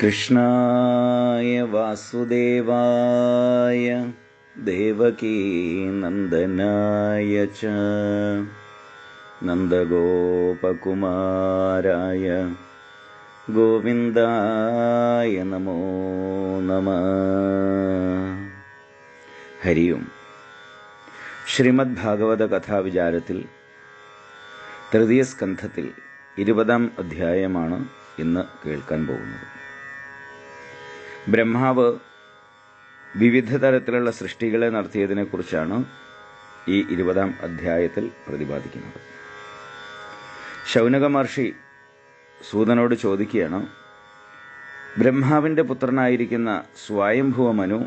കൃഷ്ണായ വാസുദേവായ ദേവകീ നന്ദനായ ച നന്ദഗോപകുമാരായ ഗോവിന്ദായ നമോ നമഃ. ഹരി ഓം. ശ്രീമദ് ഭാഗവത കഥാവിചാരത്തിൽ തൃതീയ സ്കന്ധത്തിൽ 20-ാം അധ്യായമാണ് ഇന്ന് കേൾക്കാൻ പോകുന്നത്. ബ്രഹ്മാവ് വിവിധ തരത്തിലുള്ള സൃഷ്ടികളെ നടത്തിയതിനെക്കുറിച്ചാണ് ഈ 20-ാം അധ്യായത്തിൽ പ്രതിപാദിക്കുന്നത്. ശൗനക മഹർഷി സൂതനോട് ചോദിക്കുകയാണ്, ബ്രഹ്മാവിൻ്റെ പുത്രനായിരിക്കുന്ന സ്വയംഭുവ മനു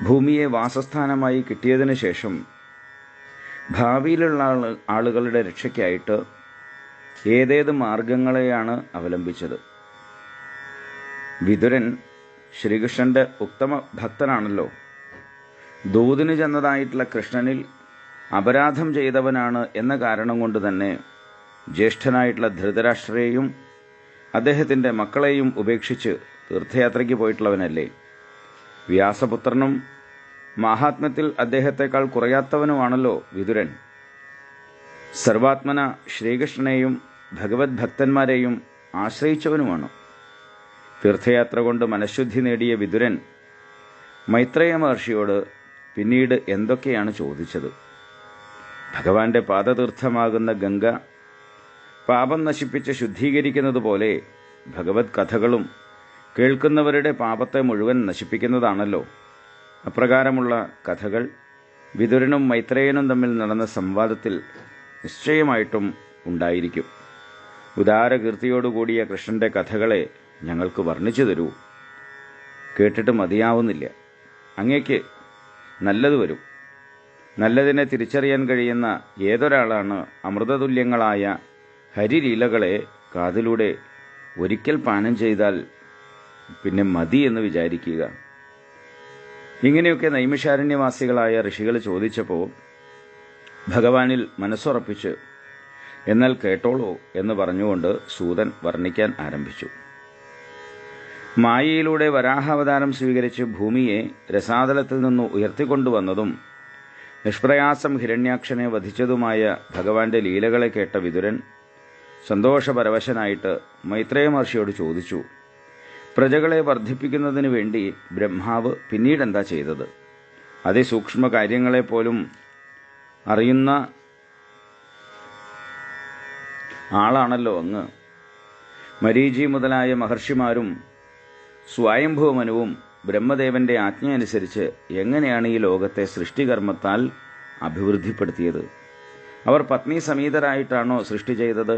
ഭൂമിയെ വാസസ്ഥാനമായി കിട്ടിയതിനു ശേഷം ഭാവിയിലുള്ള ആളുകളുടെ രക്ഷയ്ക്കായിട്ട് ഏതേത് മാർഗങ്ങളെയാണ് അവലംബിച്ചത്? വിതുരൻ ശ്രീകൃഷ്ണന്റെ ഉത്തമ ഭക്തനാണല്ലോ. ദൂതിന് ചെന്നതായിട്ടുള്ള കൃഷ്ണനിൽ അപരാധം ചെയ്തവനാണ് എന്ന കാരണം കൊണ്ട് തന്നെ ജ്യേഷ്ഠനായിട്ടുള്ള ധൃതരാഷ്ട്രയെയും അദ്ദേഹത്തിൻ്റെ മക്കളെയും ഉപേക്ഷിച്ച് തീർത്ഥയാത്രയ്ക്ക് പോയിട്ടുള്ളവനല്ലേ. വ്യാസപുത്രനും മാഹാത്മ്യത്തിൽ അദ്ദേഹത്തെക്കാൾ കുറയാത്തവനുമാണല്ലോ വിതുരൻ. സർവാത്മന ശ്രീകൃഷ്ണനെയും ഭഗവത് ഭക്തന്മാരെയും ആശ്രയിച്ചവനുമാണ്. തീർത്ഥയാത്ര കൊണ്ട് മനഃശുദ്ധി നേടിയ വിതുരൻ മൈത്രേയ മഹർഷിയോട് പിന്നീട് എന്തൊക്കെയാണ് ചോദിച്ചത്? ഭഗവാന്റെ പാദതീർത്ഥമാകുന്ന ഗംഗ പാപം നശിപ്പിച്ച് ശുദ്ധീകരിക്കുന്നത് പോലെ ഭഗവത് കഥകളും കേൾക്കുന്നവരുടെ പാപത്തെ മുഴുവൻ നശിപ്പിക്കുന്നതാണല്ലോ. അപ്രകാരമുള്ള കഥകൾ വിതുരനും മൈത്രേയനും തമ്മിൽ നടന്ന സംവാദത്തിൽ നിശ്ചയമായിട്ടും ഉണ്ടായിരിക്കും. ഉദാരകീർത്തിയോടുകൂടിയ കൃഷ്ണന്റെ കഥകളെ ഞങ്ങൾക്ക് വർണ്ണിച്ചു തരൂ. കേട്ടിട്ട് മതിയാവുന്നില്ല. അങ്ങേക്ക് നല്ലത് വരും. നല്ലതിനെ തിരിച്ചറിയാൻ കഴിയുന്ന ഏതൊരാളാണ് അമൃതതുല്യങ്ങളായ ഹരിലീലകളെ കാതിലൂടെ ഒരിക്കൽ പാനം ചെയ്താൽ പിന്നെ മതി എന്ന് വിചാരിക്കുക? ഇങ്ങനെയൊക്കെ നൈമിഷാരണ്യവാസികളായ ഋഷികൾ ചോദിച്ചപ്പോൾ ഭഗവാനിൽ മനസ്സുറപ്പിച്ച് എന്നാൽ കേട്ടോളൂ എന്ന് പറഞ്ഞുകൊണ്ട് സൂതൻ വർണ്ണിക്കാൻ ആരംഭിച്ചു. മായയിലൂടെ വരാഹാവതാരം സ്വീകരിച്ച് ഭൂമിയെ രസാതലത്തിൽ നിന്ന് ഉയർത്തിക്കൊണ്ടുവന്നതും നിഷ്പ്രയാസം ഹിരണ്യാക്ഷനെ വധിച്ചതുമായ ഭഗവാന്റെ ലീലകളെ കേട്ട വിതുരൻ സന്തോഷപരവശനായിട്ട് മൈത്രേയ മഹർഷിയോട് ചോദിച്ചു, പ്രജകളെ വർദ്ധിപ്പിക്കുന്നതിന് വേണ്ടി ബ്രഹ്മാവ് പിന്നീടെന്താ ചെയ്തത്? അതിസൂക്ഷ്മ കാര്യങ്ങളെപ്പോലും അറിയുന്ന ആളാണല്ലോ അങ്ങ്. മരീചി മുതലായ മഹർഷിമാരും സ്വയംഭൂമനുവും ബ്രഹ്മദേവന്റെ ആജ്ഞയനുസരിച്ച് എങ്ങനെയാണ് ഈ ലോകത്തെ സൃഷ്ടികർമ്മത്താൽ അഭിവൃദ്ധിപ്പെടുത്തിയത്? അവർ പത്നി സമേതരായിട്ടാണോ സൃഷ്ടി ചെയ്തത്,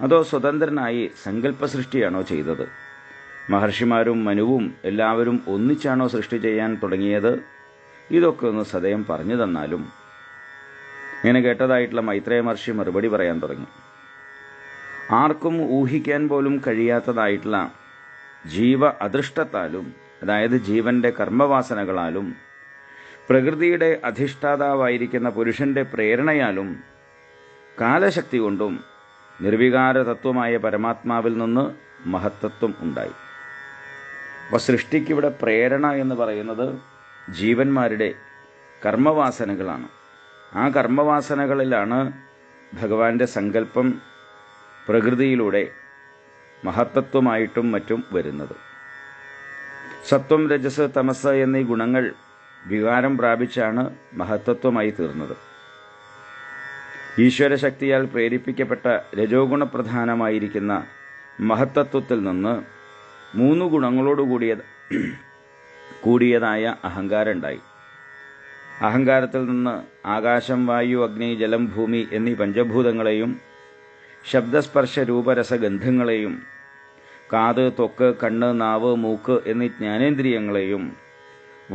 അതോ സ്വതന്ത്രനായി സങ്കല്പ സൃഷ്ടിയാണോ ചെയ്തത്? മഹർഷിമാരും മനുവും എല്ലാവരും ഒന്നിച്ചാണോ സൃഷ്ടി ചെയ്യാൻ തുടങ്ങിയത്? ഇതൊക്കെ ഒന്ന് സദയം പറഞ്ഞു തന്നാലും. ഇങ്ങനെ കേട്ടതായിട്ടുള്ള മൈത്രേയ മഹർഷി മറുപടി പറയാൻ തുടങ്ങി. ആർക്കും ഊഹിക്കാൻ പോലും കഴിയാത്തതായിട്ടുള്ള ജീവ അദൃഷ്ടത്താലും, അതായത് ജീവന്റെ കർമ്മവാസനകളാലും, പ്രകൃതിയുടെ അധിഷ്ഠാതാവായിരിക്കുന്ന പുരുഷന്റെ പ്രേരണയാലും, കാലശക്തി കൊണ്ടും നിർവികാര തത്വമായ പരമാത്മാവിൽ നിന്ന് മഹത്തത്വം ഉണ്ടായി. അപ്പോൾ സൃഷ്ടിക്കിവിടെ പ്രേരണ എന്ന് പറയുന്നത് ജീവന്മാരുടെ കർമ്മവാസനകളാണ്. ആ കർമ്മവാസനകളിലാണ് ഭഗവാന്റെ സങ്കല്പം പ്രകൃതിയിലൂടെ മഹത്തത്വമായിട്ടും മറ്റും വരുന്നത്. സത്വം, രജസ്, തമസ് എന്നീ ഗുണങ്ങൾ വികാരം പ്രാപിച്ചാണ് മഹത്തത്വമായി തീർന്നത്. ഈശ്വരശക്തിയാൽ പ്രേരിപ്പിക്കപ്പെട്ട രജോഗുണ പ്രധാനമായിരിക്കുന്ന മഹത്തത്വത്തിൽ നിന്ന് 3 ഗുണങ്ങളോട് കൂടിയതായ അഹങ്കാരം ഉണ്ടായി. അഹങ്കാരത്തിൽ നിന്ന് ആകാശം, വായു, അഗ്നി, ജലം, ഭൂമി എന്നീ പഞ്ചഭൂതങ്ങളെയും ശബ്ദസ്പർശ രൂപരസഗന്ധങ്ങളെയും കാത്, ത്വക്ക്, കണ്ണ്, നാവ്, മൂക്ക് എന്നീ ജ്ഞാനേന്ദ്രിയങ്ങളെയും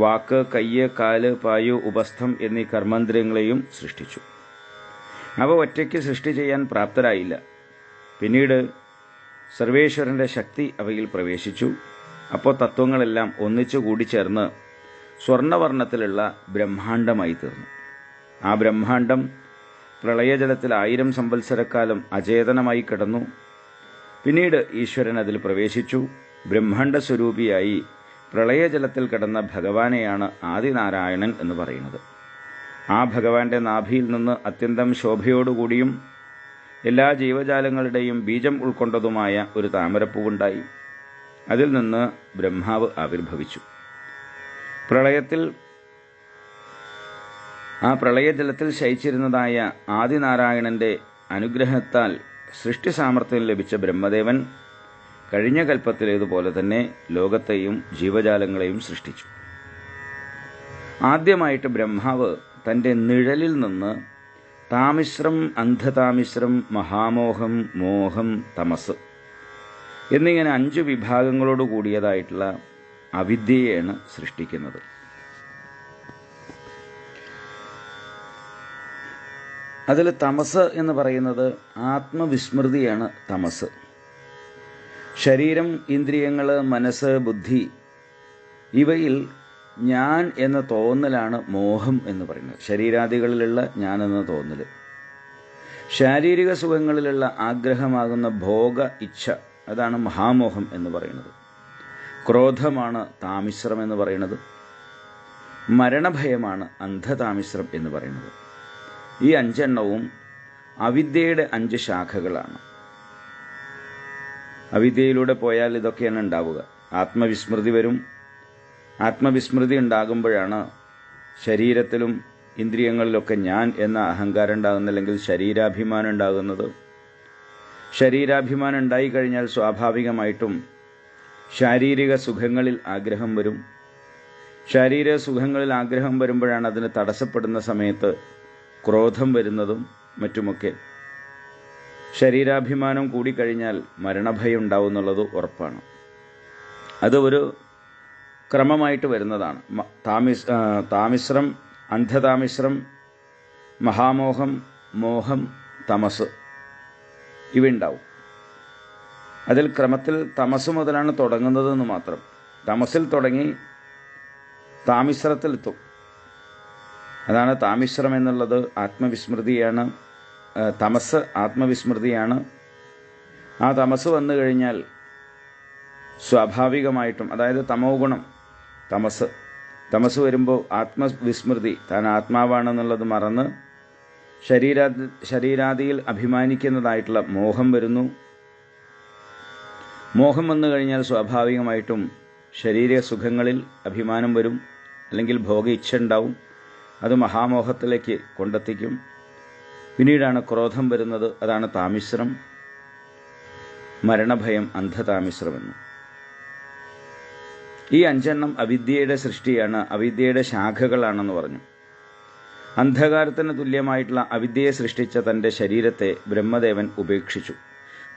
വാക്ക്, കയ്യ്, കാല്, പായു, ഉപസ്ഥം എന്നീ കർമ്മേന്ദ്രിയങ്ങളെയും സൃഷ്ടിച്ചു. അവ ഒറ്റയ്ക്ക് സൃഷ്ടി ചെയ്യാൻ പ്രാപ്തരായില്ല. പിന്നീട് സർവേശ്വരന്റെ ശക്തി അവയിൽ പ്രവേശിച്ചു. അപ്പോൾ തത്വങ്ങളെല്ലാം ഒന്നിച്ചു കൂടിച്ചേർന്ന് സ്വർണ്ണവർണ്ണത്തിലുള്ള ബ്രഹ്മാണ്ഡമായി തീർന്നു. ആ ബ്രഹ്മാണ്ഡം പ്രളയജലത്തിൽ 1000 സംവത്സരക്കാലം അചേതനമായി കിടന്നു. പിന്നീട് ഈശ്വരൻ അതിൽ പ്രവേശിച്ചു. ബ്രഹ്മാണ്ഡ സ്വരൂപിയായി പ്രളയജലത്തിൽ കിടന്ന ഭഗവാനെയാണ് ആദിനാരായണൻ എന്ന് പറയുന്നത്. ആ ഭഗവാന്റെ നാഭിയിൽ നിന്ന് അത്യന്തം ശോഭയോടുകൂടിയും എല്ലാ ജീവജാലങ്ങളുടെയും ബീജം ഉൾക്കൊണ്ടതുമായ ഒരു താമരപ്പൂവുണ്ടായി. അതിൽ നിന്ന് ബ്രഹ്മാവ് ആവിർഭവിച്ചു. ആ പ്രളയജലത്തിൽ ശയിച്ചിരുന്നതായ ആദിനാരായണന്റെ അനുഗ്രഹത്താൽ സൃഷ്ടി സാമർഥ്യം ലഭിച്ച ബ്രഹ്മദേവൻ കഴിഞ്ഞ കൽപ്പത്തിലേതുപോലെ തന്നെ ലോകത്തെയും ജീവജാലങ്ങളെയും സൃഷ്ടിച്ചു. ആദ്യമായിട്ട് ബ്രഹ്മാവ് തൻ്റെ നിഴലിൽ നിന്ന് താമിശ്രം, അന്ധതാമിശ്രം, മഹാമോഹം, മോഹം, തമസ് എന്നിങ്ങനെ 5 വിഭാഗങ്ങളോട് കൂടിയതായിട്ടുള്ള അവിദ്യയെയാണ് സൃഷ്ടിക്കുന്നത്. അതിൽ തമസ് എന്ന് പറയുന്നത് ആത്മവിസ്മൃതിയാണ് തമസ്. ശരീരം, ഇന്ദ്രിയങ്ങൾ, മനസ്സ്, ബുദ്ധി ഇവയിൽ ഞാൻ എന്ന തോന്നലാണ് മോഹം എന്ന് പറയുന്നത്. ശരീരാദികളിലുള്ള ഞാൻ എന്ന തോന്നൽ. ശാരീരിക സുഖങ്ങളിലുള്ള ആഗ്രഹമാകുന്ന ഭോഗ ഇച്ഛ, അതാണ് മഹാമോഹം എന്ന് പറയുന്നത്. ക്രോധമാണ് താമിശ്രം എന്ന് പറയുന്നത്. മരണഭയമാണ് അന്ധതാമിശ്രം എന്ന് പറയുന്നത്. ഈ 5 എണ്ണവും അവിദ്യയുടെ 5 ശാഖകളാണ്. അവിദ്യയിലൂടെ പോയാൽ ഇതൊക്കെയാണ് ഉണ്ടാവുക. ആത്മവിസ്മൃതി വരും. ആത്മവിസ്മൃതി ഉണ്ടാകുമ്പോഴാണ് ശരീരത്തിലും ഇന്ദ്രിയങ്ങളിലൊക്കെ ഞാൻ എന്ന അഹങ്കാരം ഉണ്ടാകുന്നത്, അല്ലെങ്കിൽ ശരീരാഭിമാനം ഉണ്ടാകുന്നത്. ശരീരാഭിമാനം ഉണ്ടായിക്കഴിഞ്ഞാൽ സ്വാഭാവികമായിട്ടും ശാരീരിക സുഖങ്ങളിൽ ആഗ്രഹം വരും. ശാരീരിക സുഖങ്ങളിൽ ആഗ്രഹം വരുമ്പോഴാണ് അതിന് തടസ്സപ്പെടുന്ന സമയത്ത് ക്രോധം വരുന്നതും മറ്റുമൊക്കെ. ശരീരാഭിമാനം കൂടിക്കഴിഞ്ഞാൽ മരണഭയം ഉണ്ടാവും എന്നുള്ളത് ഉറപ്പാണ്. അത് ഒരു ക്രമമായിട്ട് വരുന്നതാണ്. താമിശ്രം, അന്ധതാമിശ്രം, മഹാമോഹം, മോഹം, തമസ് ഇവയുണ്ടാവും. അതിൽ ക്രമത്തിൽ തമസ് മുതലാണ് തുടങ്ങുന്നതെന്ന് മാത്രം. തമസിൽ തുടങ്ങി താമിശ്രത്തിലെത്തും. അതാണ് താമിശ്രം എന്നുള്ളത്. ആത്മവിസ്മൃതിയാണ്. തമസ് ആത്മവിസ്മൃതിയാണ്. ആ തമസ് വന്നു കഴിഞ്ഞാൽ സ്വാഭാവികമായിട്ടും, അതായത് തമോ ഗുണം തമസ് വരുമ്പോൾ ആത്മവിസ്മൃതി, താൻ ആത്മാവാണെന്നുള്ളത് മറന്ന് ശരീരാദിയിൽ അഭിമാനിക്കുന്നതായിട്ടുള്ള മോഹം വരുന്നു. മോഹം വന്നു കഴിഞ്ഞാൽ സ്വാഭാവികമായിട്ടും ശരീര സുഖങ്ങളിൽ അഭിമാനം വരും, അല്ലെങ്കിൽ ഭോഗ ഇച്ഛ ഉണ്ടാവും. അത് മഹാമോഹത്തിലേക്ക് കൊണ്ടെത്തിക്കും. പിന്നീടാണ് ക്രോധം വരുന്നത്. അതാണ് താമിശ്രം. മരണഭയം അന്ധതാമിശ്രമെന്ന്. ഈ 5 എണ്ണം അവിദ്യയുടെ സൃഷ്ടിയാണ്, അവിദ്യയുടെ ശാഖകളാണെന്ന് പറഞ്ഞു. അന്ധകാരത്തിന് തുല്യമായിട്ടുള്ള അവിദ്യയെ സൃഷ്ടിച്ച തൻ്റെ ശരീരത്തെ ബ്രഹ്മദേവൻ ഉപേക്ഷിച്ചു.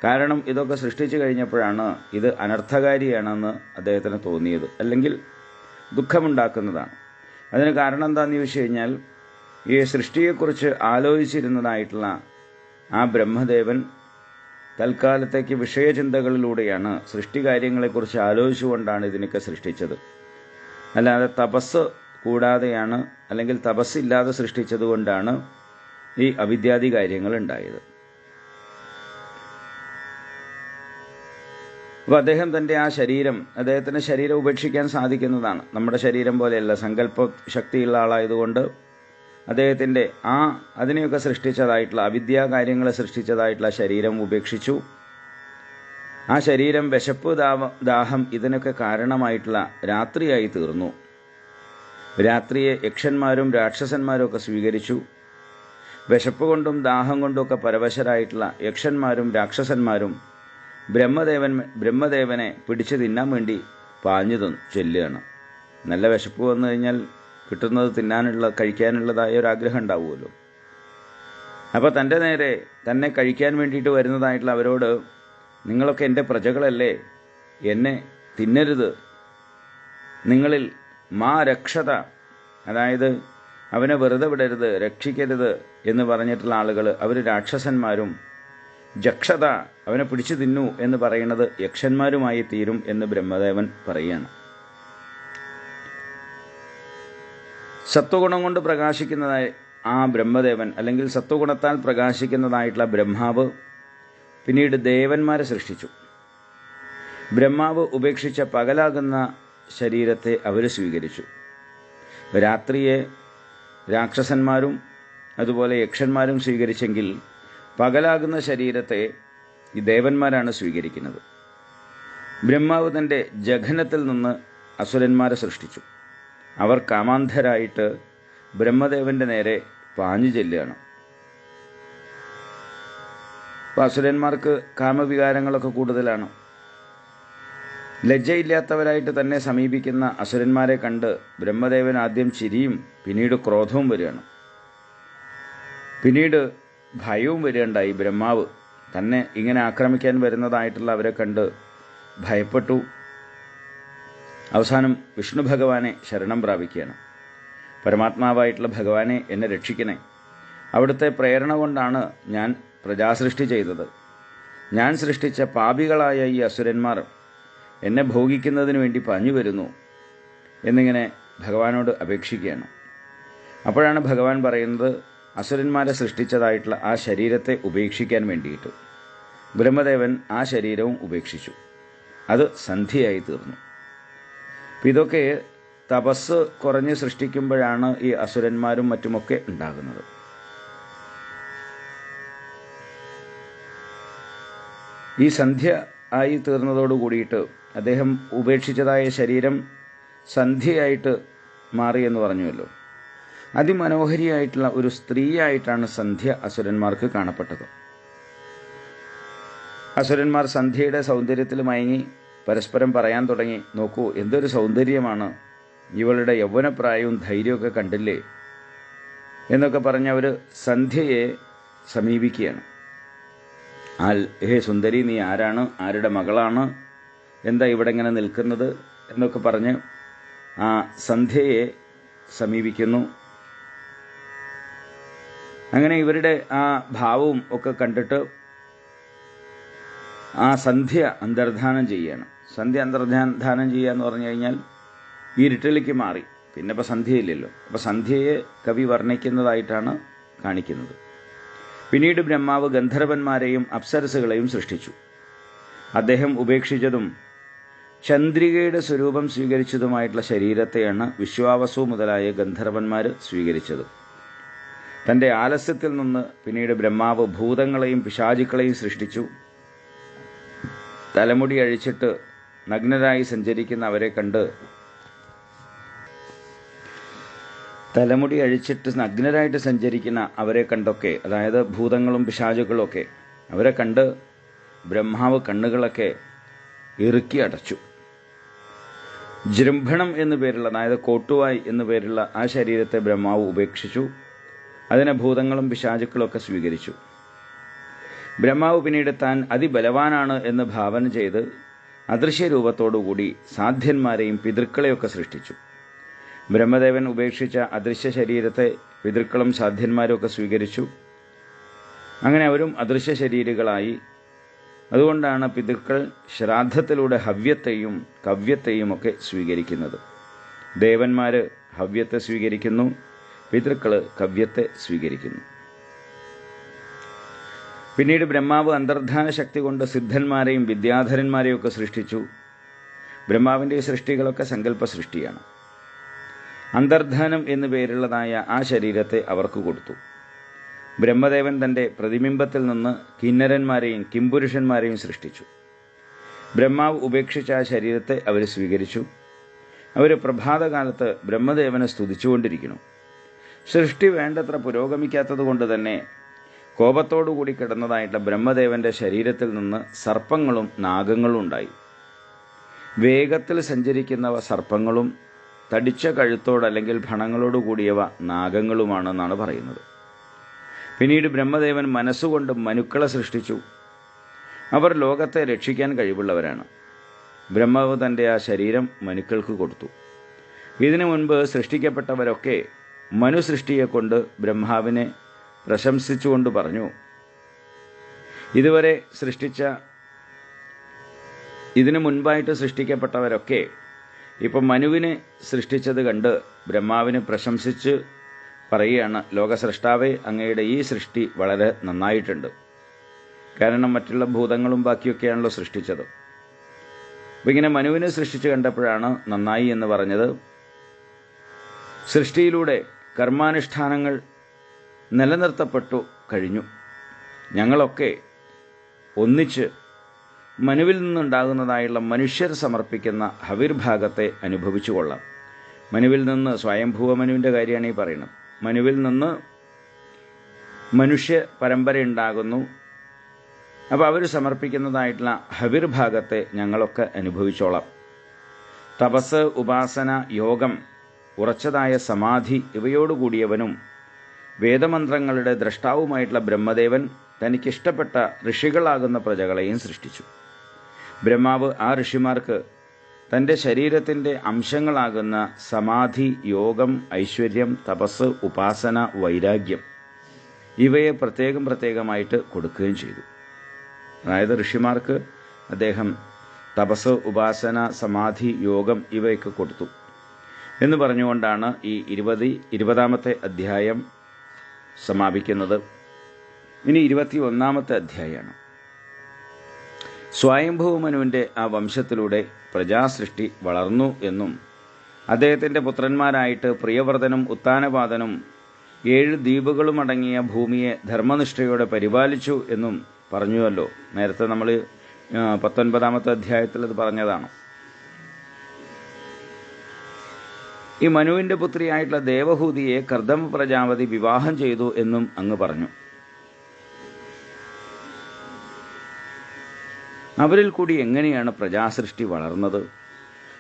കാരണം ഇതൊക്കെ സൃഷ്ടിച്ചു കഴിഞ്ഞപ്പോഴാണ് ഇത് അനർത്ഥകാരിയാണെന്ന് അദ്ദേഹത്തിന് തോന്നിയത്, അല്ലെങ്കിൽ ദുഃഖമുണ്ടാക്കുന്നതാണ്. അതിന് കാരണം എന്താണെന്ന് ചോദിച്ചു കഴിഞ്ഞാൽ, ഈ സൃഷ്ടിയെക്കുറിച്ച് ആലോചിച്ചിരുന്നതായിട്ടുള്ള ആ ബ്രഹ്മദേവൻ തൽക്കാലത്തേക്ക് വിഷയചിന്തകളിലൂടെയാണ് സൃഷ്ടികാര്യങ്ങളെക്കുറിച്ച് ആലോചിച്ചുകൊണ്ടാണ് ഇതിനൊക്കെ സൃഷ്ടിച്ചത്. അല്ലാതെ തപസ് കൂടാതെയാണ്, അല്ലെങ്കിൽ തപസ്സില്ലാതെ സൃഷ്ടിച്ചതുകൊണ്ടാണ് ഈ അവിദ്യാദി കാര്യങ്ങൾ ഉണ്ടായത്. അപ്പോൾ അദ്ദേഹം തൻ്റെ ആ ശരീരം, അദ്ദേഹത്തിൻ്റെ ശരീരം ഉപേക്ഷിക്കാൻ സാധിക്കുന്നതാണ്. നമ്മുടെ ശരീരം പോലെയല്ല. സങ്കല്പ ശക്തിയുള്ള ആളായതുകൊണ്ട് അദ്ദേഹത്തിൻ്റെ അതിനെയൊക്കെ സൃഷ്ടിച്ചതായിട്ടുള്ള അവിദ്യാ കാര്യങ്ങളെ സൃഷ്ടിച്ചതായിട്ടുള്ള ശരീരം ഉപേക്ഷിച്ചു. ആ ശരീരം വിശപ്പ്, ദാഹം ഇതിനൊക്കെ കാരണമായിട്ടുള്ള രാത്രിയായി തീർന്നു. രാത്രിയെ യക്ഷന്മാരും രാക്ഷസന്മാരും ഒക്കെ സ്വീകരിച്ചു. വിശപ്പ് കൊണ്ടും ദാഹം കൊണ്ടുമൊക്കെ പരവശരായിട്ടുള്ള യക്ഷന്മാരും രാക്ഷസന്മാരും ബ്രഹ്മദേവനെ പിടിച്ചു തിന്നാൻ വേണ്ടി പാഞ്ഞു ചെല്ലുകയാണ്. നല്ല വിശപ്പ് വന്നു കഴിഞ്ഞാൽ കിട്ടുന്നത് കഴിക്കാനുള്ളതായ ഒരാഗ്രഹം ഉണ്ടാവുമല്ലോ. അപ്പോൾ തൻ്റെ നേരെ തന്നെ കഴിക്കാൻ വേണ്ടിയിട്ട് വരുന്നതായിട്ടുള്ള അവരോട്, നിങ്ങളൊക്കെ എൻ്റെ പ്രജകളല്ലേ, എന്നെ തിന്നരുത്, നിങ്ങളിൽ മാ രക്ഷത, അതായത് അവനെ വെറുതെ വിടരുത്, രക്ഷിക്കരുത് എന്ന് പറഞ്ഞിട്ടുള്ള ആളുകൾ അവർ രാക്ഷസന്മാരും, ജക്ഷത അവനെ പിടിച്ചു തിന്നു എന്ന് പറയുന്നത് യക്ഷന്മാരുമായി തീരും എന്ന് ബ്രഹ്മദേവൻ പറയുകയാണ്. സത്വഗുണം കൊണ്ട് പ്രകാശിക്കുന്നതായ ആ ബ്രഹ്മദേവൻ, അല്ലെങ്കിൽ സത്വഗുണത്താൽ പ്രകാശിക്കുന്നതായിട്ടുള്ള ബ്രഹ്മാവ് പിന്നീട് ദേവന്മാരെ സൃഷ്ടിച്ചു. ബ്രഹ്മാവ് ഉപേക്ഷിച്ച പകലാകുന്ന ശരീരത്തെ അവർ സ്വീകരിച്ചു. രാത്രിയെ രാക്ഷസന്മാരും അതുപോലെ യക്ഷന്മാരും സ്വീകരിച്ചെങ്കിൽ പകലാകുന്ന ശരീരത്തെ ഈ ദേവന്മാരാണ് സ്വീകരിക്കുന്നത്. ബ്രഹ്മാവ് തൻ്റെ ജഘനത്തിൽ നിന്ന് അസുരന്മാരെ സൃഷ്ടിച്ചു. അവർ കാമാന്ധരായിട്ട് ബ്രഹ്മദേവൻ്റെ നേരെ പാഞ്ഞു ചെല്ലുകയാണ്. അപ്പോൾ അസുരന്മാർക്ക് കാമവികാരങ്ങളൊക്കെ കൂടുതലാണ്. ലജ്ജയില്ലാത്തവരായിട്ട് തന്നെ സമീപിക്കുന്ന അസുരന്മാരെ കണ്ട് ബ്രഹ്മദേവൻ ആദ്യം ചിരിയും പിന്നീട് ക്രോധവും വരികയാണ്. പിന്നീട് ഭയവും വരികയുണ്ടായി. ബ്രഹ്മാവ് തന്നെ ഇങ്ങനെ ആക്രമിക്കാൻ വരുന്നതായിട്ടുള്ള അവരെ കണ്ട് ഭയപ്പെട്ടു. അവസാനം വിഷ്ണു ഭഗവാനെ ശരണം പ്രാപിക്കുകയാണ്. പരമാത്മാവായിട്ടുള്ള ഭഗവാനെ, എന്നെ രക്ഷിക്കണേ. അവിടുത്തെ പ്രേരണ കൊണ്ടാണ് ഞാൻ പ്രജാസൃഷ്ടി ചെയ്തത്. ഞാൻ സൃഷ്ടിച്ച പാപികളായ ഈ അസുരന്മാർ എന്നെ ഭോഗിക്കുന്നതിന് വേണ്ടി പാഞ്ഞു വരുന്നു എന്നിങ്ങനെ ഭഗവാനോട് അപേക്ഷിക്കുകയാണ്. അപ്പോഴാണ് ഭഗവാൻ പറയുന്നത്, അസുരന്മാരെ സൃഷ്ടിച്ചതായിട്ടുള്ള ആ ശരീരത്തെ ഉപേക്ഷിക്കാൻ വേണ്ടിയിട്ട് ബ്രഹ്മദേവൻ ആ ശരീരവും ഉപേക്ഷിച്ചു. അത് സന്ധ്യയായി തീർന്നു. ഇതൊക്കെ തപസ് കുറഞ്ഞ് സൃഷ്ടിക്കുമ്പോഴാണ് ഈ അസുരന്മാരും മറ്റുമൊക്കെ ഉണ്ടാകുന്നത്. ഈ സന്ധ്യ ആയി തീർന്നതോടു കൂടിയിട്ട് അദ്ദേഹം ഉപേക്ഷിച്ചതായ ശരീരം സന്ധ്യയായിട്ട് മാറിയെന്ന് പറഞ്ഞുവല്ലോ. അതിമനോഹരിയായിട്ടുള്ള ഒരു സ്ത്രീയായിട്ടാണ് സന്ധ്യ അസുരന്മാർക്ക് കാണപ്പെട്ടത്. അസുരന്മാർ സന്ധ്യയുടെ സൗന്ദര്യത്തിൽ മയങ്ങി പരസ്പരം പറയാൻ തുടങ്ങി, നോക്കൂ എന്തൊരു സൗന്ദര്യമാണ്, ഇവളുടെ യൗവനപ്രായവും ധൈര്യമൊക്കെ കണ്ടില്ലേ എന്നൊക്കെ പറഞ്ഞ് അവർ സന്ധ്യയെ സമീപിക്കുകയാണ്. ഹേ സുന്ദരി, നീ ആരാണ്, ആരുടെ മകളാണ്, എന്താ ഇവിടെ ഇങ്ങനെ നിൽക്കുന്നത് എന്നൊക്കെ പറഞ്ഞ് ആ സന്ധ്യയെ സമീപിക്കുന്നു. അങ്ങനെ ഇവരുടെ ആ ഭാവവും ഒക്കെ കണ്ടിട്ട് ആ സന്ധ്യ അന്തർധാനം ചെയ്യുകയാണ്. സന്ധ്യ അന്തർധാനം ചെയ്യുക എന്ന് പറഞ്ഞു കഴിഞ്ഞാൽ ഇരുട്ടിലേക്ക് മാറി. പിന്നെ ഇപ്പോൾ സന്ധ്യയില്ലല്ലോ. അപ്പോൾ സന്ധ്യയെ കവി വർണ്ണിക്കുന്നതായിട്ടാണ് കാണിക്കുന്നത്. പിന്നീട് ബ്രഹ്മാവ് ഗന്ധർവന്മാരെയും അപ്സരസുകളെയും സൃഷ്ടിച്ചു. അദ്ദേഹം ഉപേക്ഷിച്ചതും ചന്ദ്രികയുടെ സ്വരൂപം സ്വീകരിച്ചതുമായിട്ടുള്ള ശരീരത്തെയാണ് വിശ്വാവസു മുതലായ ഗന്ധർവന്മാർ സ്വീകരിച്ചത്. തൻ്റെ ആലസ്യത്തിൽ നിന്ന് പിന്നീട് ബ്രഹ്മാവ് ഭൂതങ്ങളെയും പിശാചുക്കളെയും സൃഷ്ടിച്ചു. തലമുടി അഴിച്ചിട്ട് നഗ്നരായി സഞ്ചരിക്കുന്ന അവരെ കണ്ട് നഗ്നരായിട്ട് സഞ്ചരിക്കുന്ന അവരെ കണ്ടൊക്കെ, അതായത് ഭൂതങ്ങളും പിശാചുക്കളും ഒക്കെ, അവരെ കണ്ട് ബ്രഹ്മാവ് കണ്ണുകളൊക്കെ ഇറുക്കി അടച്ചു. ജൃംഭണം എന്നു പേരുള്ള, അതായത് കോട്ടുവായ് എന്നു പേരുള്ള ആ ശരീരത്തെ ബ്രഹ്മാവ് ഉപേക്ഷിച്ചു. അതിനെ ഭൂതങ്ങളും പിശാചുക്കളും ഒക്കെ സ്വീകരിച്ചു. ബ്രഹ്മാവ് പിന്നീട് താൻ അതിബലവാനാണ് എന്ന് ഭാവന ചെയ്ത് അദൃശ്യരൂപത്തോടുകൂടി സാധ്യന്മാരെയും പിതൃക്കളെയൊക്കെ സൃഷ്ടിച്ചു. ബ്രഹ്മദേവൻ ഉപേക്ഷിച്ച അദൃശ്യ ശരീരത്തെ പിതൃക്കളും സാധ്യന്മാരും ഒക്കെ സ്വീകരിച്ചു. അങ്ങനെ അവരും അദൃശ്യ ശരീരികളായി. അതുകൊണ്ടാണ് പിതൃക്കൾ ശ്രാദ്ധത്തിലൂടെ ഹവ്യത്തെയും കവ്യത്തെയും ഒക്കെ സ്വീകരിക്കുന്നത്. ദേവന്മാർ ഹവ്യത്തെ സ്വീകരിക്കുന്നു, പിതൃക്കൾ കവ്യത്തെ സ്വീകരിക്കുന്നു. പിന്നീട് ബ്രഹ്മാവ് അന്തർധാന ശക്തി കൊണ്ട് സിദ്ധന്മാരെയും വിദ്യാധരന്മാരെയും ഒക്കെ സൃഷ്ടിച്ചു. ബ്രഹ്മാവിൻ്റെ സൃഷ്ടികളൊക്കെ സങ്കല്പ സൃഷ്ടിയാണ്. അന്തർധാനം എന്നു പേരുള്ളതായ ആ ശരീരത്തെ അവർക്ക് കൊടുത്തു. ബ്രഹ്മദേവൻ തൻ്റെ പ്രതിബിംബത്തിൽ നിന്ന് കിന്നരന്മാരെയും കിംപുരുഷന്മാരെയും സൃഷ്ടിച്ചു. ബ്രഹ്മാവ് ഉപേക്ഷിച്ച ആ ശരീരത്തെ അവർ സ്വീകരിച്ചു. അവർ പ്രഭാതകാലത്ത് ബ്രഹ്മദേവനെ സ്തുതിച്ചുകൊണ്ടിരിക്കുന്നു. സൃഷ്ടി വേണ്ടത്ര പുരോഗമിക്കാത്തത് കൊണ്ട് തന്നെ കോപത്തോടുകൂടി കിടന്നതായിട്ടുള്ള ബ്രഹ്മദേവൻ്റെ ശരീരത്തിൽ നിന്ന് സർപ്പങ്ങളും നാഗങ്ങളും ഉണ്ടായി. വേഗത്തിൽ സഞ്ചരിക്കുന്നവ സർപ്പങ്ങളും തടിച്ച കഴുത്തോട് അല്ലെങ്കിൽ ഭണങ്ങളോടുകൂടിയവ നാഗങ്ങളുമാണെന്നാണ് പറയുന്നത്. പിന്നീട് ബ്രഹ്മദേവൻ മനസ്സുകൊണ്ട് മനുക്കളെ സൃഷ്ടിച്ചു. അവർ ലോകത്തെ രക്ഷിക്കാൻ കഴിവുള്ളവരാണ്. ബ്രഹ്മാവ് തൻ്റെ ആ ശരീരം മനുക്കൾക്ക് കൊടുത്തു. ഇതിനു മുൻപ് സൃഷ്ടിക്കപ്പെട്ടവരൊക്കെ മനുസൃഷ്ടിയെക്കൊണ്ട് ബ്രഹ്മാവിനെ പ്രശംസിച്ചുകൊണ്ട് പറഞ്ഞു, ഇതിനു മുൻപായിട്ട് സൃഷ്ടിക്കപ്പെട്ടവരൊക്കെ ഇപ്പം മനുവിനെ സൃഷ്ടിച്ചത് കണ്ട് ബ്രഹ്മാവിനെ പ്രശംസിച്ച് പറയുകയാണ്, ലോകസൃഷ്ടാവേ, അങ്ങയുടെ ഈ സൃഷ്ടി വളരെ നന്നായിട്ടുണ്ട്. കാരണം മറ്റുള്ള ഭൂതങ്ങളും ബാക്കിയൊക്കെയാണല്ലോ സൃഷ്ടിച്ചത്. അപ്പം ഇങ്ങനെ മനുവിനെ സൃഷ്ടിച്ച് കണ്ടപ്പോഴാണ് നന്നായി എന്ന് പറഞ്ഞത്. സൃഷ്ടിയിലൂടെ കർമാനുഷ്ഠാനങ്ങൾ നിലനിർത്തപ്പെട്ടു കഴിഞ്ഞു. ഞങ്ങളൊക്കെ ഒന്നിച്ച് മനുവിൽ നിന്നുണ്ടാകുന്നതായുള്ള മനുഷ്യർ സമർപ്പിക്കുന്ന ഹവിർഭാഗത്തെ അനുഭവിച്ചു കൊള്ളാം. മനുവിൽ നിന്ന് സ്വയംഭൂവ മനുവിൻ്റെ കാര്യമാണ് ഈ പറയുന്നത്. മനുവിൽ നിന്ന് മനുഷ്യ പരമ്പര ഉണ്ടാകുന്നു. അപ്പോൾ അവർ സമർപ്പിക്കുന്നതായിട്ടുള്ള ഹവിർഭാഗത്തെ ഞങ്ങളൊക്കെ അനുഭവിച്ചോളാം. തപസ്, ഉപാസന, യോഗം, ഉറച്ചതായ സമാധി ഇവയോടുകൂടിയവനും വേദമന്ത്രങ്ങളുടെ ദ്രഷ്ടാവുമായിട്ടുള്ള ബ്രഹ്മദേവൻ തനിക്കിഷ്ടപ്പെട്ട ഋഷികളാകുന്ന പ്രജകളെയും സൃഷ്ടിച്ചു. ബ്രഹ്മാവ് ആ ഋഷിമാർക്ക് തൻ്റെ ശരീരത്തിൻ്റെ അംശങ്ങളാകുന്ന സമാധി, യോഗം, ഐശ്വര്യം, തപസ്, ഉപാസന, വൈരാഗ്യം ഇവയെ പ്രത്യേകമായിട്ട് കൊടുക്കുകയും ചെയ്തു. അതായത് ഋഷിമാർക്ക് അദ്ദേഹം തപസ്, ഉപാസന, സമാധി, യോഗം ഇവയൊക്കെ കൊടുത്തു എന്ന് പറഞ്ഞുകൊണ്ടാണ് ഈ 20ാമത്തെ അധ്യായം സമാപിക്കുന്നത്. ഇനി 21ാമത്തെ അധ്യായമാണ്. സ്വയംഭൂമനുവിൻ്റെ ആ വംശത്തിലൂടെ പ്രജാസൃഷ്ടി വളർന്നു എന്നും അദ്ദേഹത്തിൻ്റെ പുത്രന്മാരായിട്ട് പ്രിയവർദ്ധനും ഉത്താനപാദനും 7 ദ്വീപുകളുമടങ്ങിയ ഭൂമിയെ ധർമ്മനിഷ്ഠയോടെ പരിപാലിച്ചു എന്നും പറഞ്ഞുവല്ലോ. നേരത്തെ നമ്മൾ 19ാമത്തെ അധ്യായത്തിൽ അത് പറഞ്ഞതാണ്. ഈ മനുവിൻ്റെ പുത്രിയായിട്ടുള്ള ദേവഹൂതിയെ കർദമ പ്രജാപതി വിവാഹം ചെയ്തു എന്നും അങ്ങ് പറഞ്ഞു. അവരിൽ കൂടി എങ്ങനെയാണ് പ്രജാസൃഷ്ടി വളർന്നത്?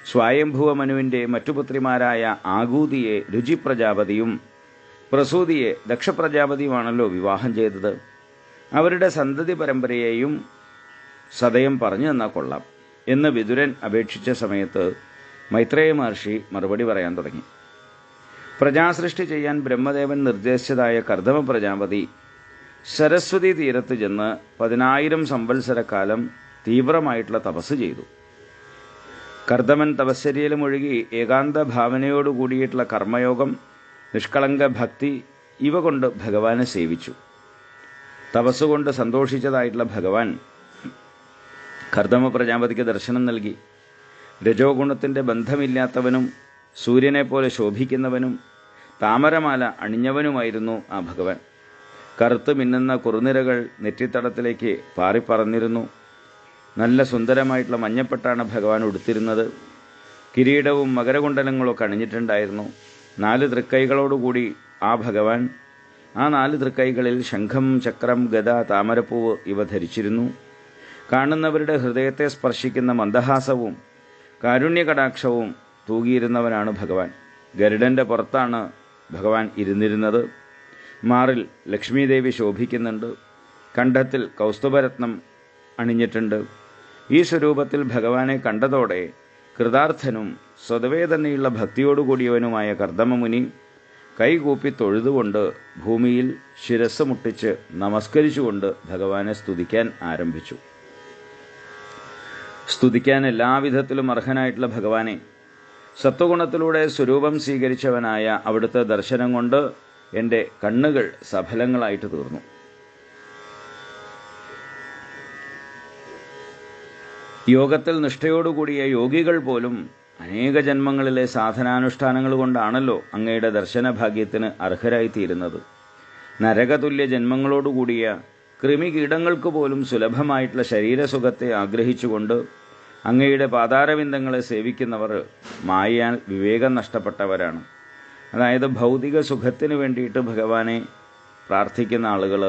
സ്വയംഭുവ മനുവിൻ്റെ മറ്റു പുത്രിമാരായ ആകൂതിയെ രുചി പ്രജാപതിയും പ്രസൂതിയെ ദക്ഷപ്രജാപതിയുമാണല്ലോ വിവാഹം ചെയ്തത്. അവരുടെ സന്തതി പരമ്പരയെയും സദയം പറഞ്ഞു തന്നാൽ കൊള്ളാം എന്ന് വിതുരൻ അപേക്ഷിച്ച സമയത്ത് മൈത്രേയ മഹർഷി മറുപടി പറയാൻ തുടങ്ങി. പ്രജാസൃഷ്ടി ചെയ്യാൻ ബ്രഹ്മദേവൻ നിർദ്ദേശിച്ചതായ കർദമ പ്രജാപതി സരസ്വതി തീരത്ത് ചെന്ന് 10,000 സംവത്സരക്കാലം തീവ്രമായിട്ടുള്ള തപസ് ചെയ്തു. കർദമൻ തപശ്ചര്യയിൽ മുഴുകി ഏകാന്ത ഭാവനയോടു കൂടിയിട്ടുള്ള കർമ്മയോഗം, നിഷ്കളങ്ക ഭക്തി ഇവ കൊണ്ട് ഭഗവാനെ സേവിച്ചു. തപസ്സുകൊണ്ട് സന്തോഷിച്ചതായിട്ടുള്ള ഭഗവാൻ കർദമ പ്രജാപതിക്ക് ദർശനം നൽകി. രജോ ഗുണത്തിൻ്റെ ബന്ധമില്ലാത്തവനും സൂര്യനെപ്പോലെ ശോഭിക്കുന്നവനും താമരമാല അണിഞ്ഞവനുമായിരുന്നു ആ ഭഗവാൻ. കറുത്ത് മിന്നുന്ന കുറുനിരകൾ നെറ്റിത്തടത്തിലേക്ക് പാറിപ്പറന്നിരുന്നു. നല്ല സുന്ദരമായിട്ടുള്ള മഞ്ഞപ്പെട്ടാണ് ഭഗവാൻ ഉടുത്തിരുന്നത്. കിരീടവും മകരകുണ്ടലങ്ങളൊക്കെ അണിഞ്ഞിട്ടുണ്ടായിരുന്നു. 4 തൃക്കൈകളോടുകൂടി ആ ഭഗവാൻ ആ 4 തൃക്കൈകളിൽ ശംഖം, ചക്രം, ഗദ, താമരപ്പൂവ് ഇവ ധരിച്ചിരുന്നു. കാണുന്നവരുടെ ഹൃദയത്തെ സ്പർശിക്കുന്ന മന്ദഹാസവും കാരുണ്യകടാക്ഷവും തൂകിയിരുന്നവനാണ് ഭഗവാൻ. ഗരുഡൻ്റെ പുറത്താണ് ഭഗവാൻ ഇരുന്നിരുന്നത്. മാറിൽ ലക്ഷ്മീദേവി ശോഭിക്കുന്നുണ്ട്. കണ്ഠത്തിൽ കൗസ്തുഭരത്നം അണിഞ്ഞിട്ടുണ്ട്. ഈ സ്വരൂപത്തിൽ ഭഗവാനെ കണ്ടതോടെ കൃതാർത്ഥനും സ്വതവേ തന്നെയുള്ള ഭക്തിയോടുകൂടിയവനുമായ കർദമമുനി കൈകൂപ്പി തൊഴുതുകൊണ്ട് ഭൂമിയിൽ ശിരസ് മുട്ടിച്ച് നമസ്കരിച്ചുകൊണ്ട് ഭഗവാനെ സ്തുതിക്കാൻ ആരംഭിച്ചു. സ്തുതിക്കാൻ എല്ലാവിധത്തിലും അർഹനായിട്ടുള്ള ഭഗവാനെ സത്വഗുണത്തിലൂടെ സ്വരൂപം സ്വീകരിച്ചവനായ അവിടുത്തെ ദർശനം കൊണ്ട് എൻ്റെ കണ്ണുകൾ സഫലങ്ങളായിട്ട് തീർന്നു. യോഗത്തിൽ നിഷ്ഠയോടുകൂടിയ യോഗികൾ പോലും അനേക ജന്മങ്ങളിലെ സാധനാനുഷ്ഠാനങ്ങൾ കൊണ്ടാണല്ലോ അങ്ങയുടെ ദർശനഭാഗ്യത്തിന് അർഹരായിത്തീരുന്നത്. നരകതുല്യ ജന്മങ്ങളോടുകൂടിയ കൃമികീടങ്ങൾക്ക് പോലും സുലഭമായിട്ടുള്ള ശരീരസുഖത്തെ ആഗ്രഹിച്ചുകൊണ്ട് അങ്ങയുടെ പാതാരവിന്ദങ്ങളെ സേവിക്കുന്നവർ മായയാൽ വിവേകം നഷ്ടപ്പെട്ടവരാണ്. അതായത് ഭൗതിക സുഖത്തിന് വേണ്ടിയിട്ട് ഭഗവാനെ പ്രാർത്ഥിക്കുന്ന ആളുകൾ